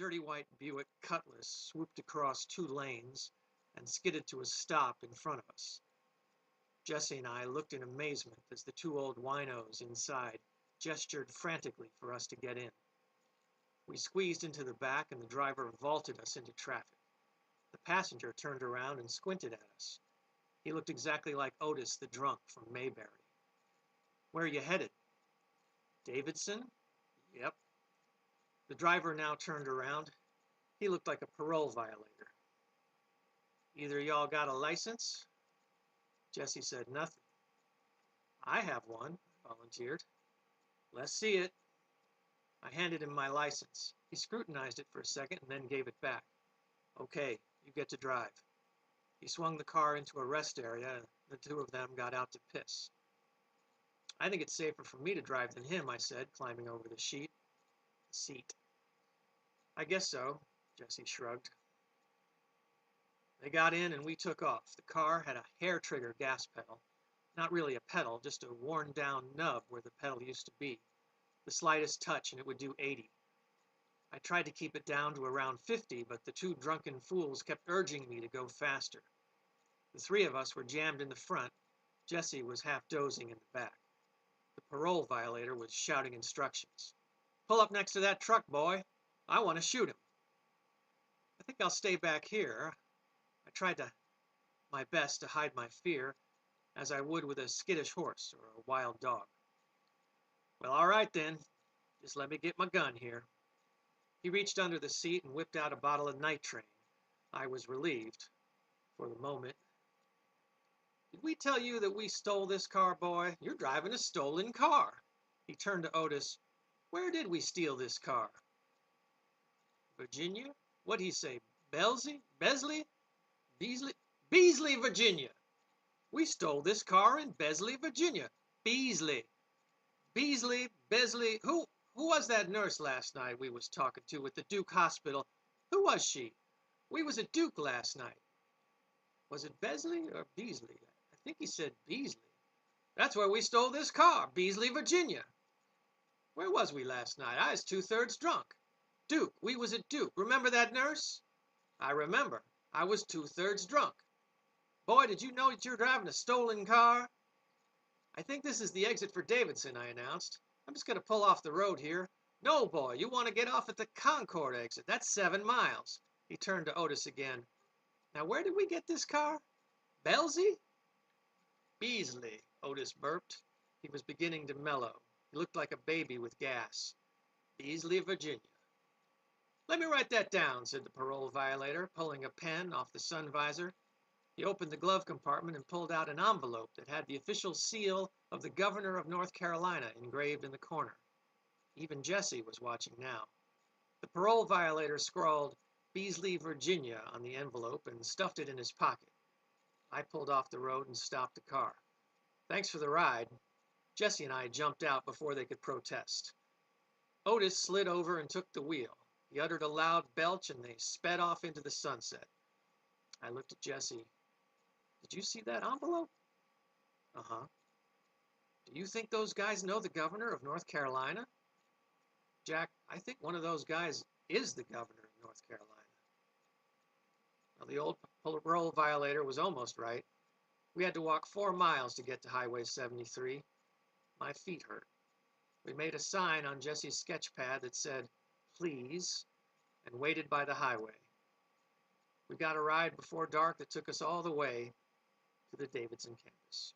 dirty white Buick Cutlass swooped across 2 lanes and skidded to a stop in front of us. Jesse and I looked in amazement as the 2 old winos inside gestured frantically for us to get in. We squeezed into the back and the driver vaulted us into traffic. The passenger turned around and squinted at us. He looked exactly like Otis the drunk from Mayberry. "Where are you headed?" "Davidson?" "Yep." The driver now turned around. He looked like a parole violator. "Either y'all got a license?" Jesse said nothing. "I have one," I volunteered. "Let's see it." I handed him my license. He scrutinized it for a second and then gave it back. "Okay, you get to drive." He swung the car into a rest area and the 2 of them got out to piss. "I think it's safer for me to drive than him," I said, climbing over the seat. "I guess so," Jesse shrugged. They got in and we took off. The car had a hair trigger gas pedal. Not really a pedal, just a worn down nub where the pedal used to be. The slightest touch and it would do 80. I tried to keep it down to around 50, but the 2 drunken fools kept urging me to go faster. The 3 of us were jammed in the front. Jesse was half dozing in the back. The parole violator was shouting instructions. "Pull up next to that truck, boy. I want to shoot him." "I think I'll stay back here." I tried my best to hide my fear, as I would with a skittish horse or a wild dog. "Well, all right then. Just let me get my gun here." He reached under the seat and whipped out a bottle of nitrate. I was relieved, for the moment. "Did we tell you that we stole this car, boy? You're driving a stolen car." He turned to Otis. "Where did we steal this car?" "Virginia? What'd he say? Beasley, Virginia. We stole this car in Beasley, Virginia. Beasley. Who was that nurse last night we was talking to at the Duke Hospital? Who was she? We was at Duke last night." "Was it Beasley or Beasley? I think he said Beasley." "That's where we stole this car, Beasley, Virginia." "Where was we last night? I was 2/3 drunk." "Duke. We was at Duke. Remember that nurse?" "I remember. I was 2/3 drunk." "Boy, did you know that you're driving a stolen car?" "I think this is the exit for Davidson," I announced. "I'm just going to pull off the road here." "No, boy, you want to get off at the Concord exit. That's 7 miles. He turned to Otis again. "Now, where did we get this car? Beasley?" "Beasley," Otis burped. He was beginning to mellow. He looked like a baby with gas. "Beasley, Virginia." "Let me write that down," said the parole violator, pulling a pen off the sun visor. He opened the glove compartment and pulled out an envelope that had the official seal of the governor of North Carolina engraved in the corner. Even Jesse was watching now. The parole violator scrawled Beasley, Virginia on the envelope and stuffed it in his pocket. I pulled off the road and stopped the car. "Thanks for the ride." Jesse and I jumped out before they could protest. Otis slid over and took the wheel. He uttered a loud belch and they sped off into the sunset. I looked at Jesse. "Did you see that envelope?" "Uh-huh." "Do you think those guys know the governor of North Carolina?" "Jack, I think one of those guys is the governor of North Carolina." Well, the old parole violator was almost right. We had to walk 4 miles to get to Highway 73. My feet hurt. We made a sign on Jesse's sketch pad that said, "Please," and waited by the highway. We got a ride before dark that took us all the way to the Davidson campus.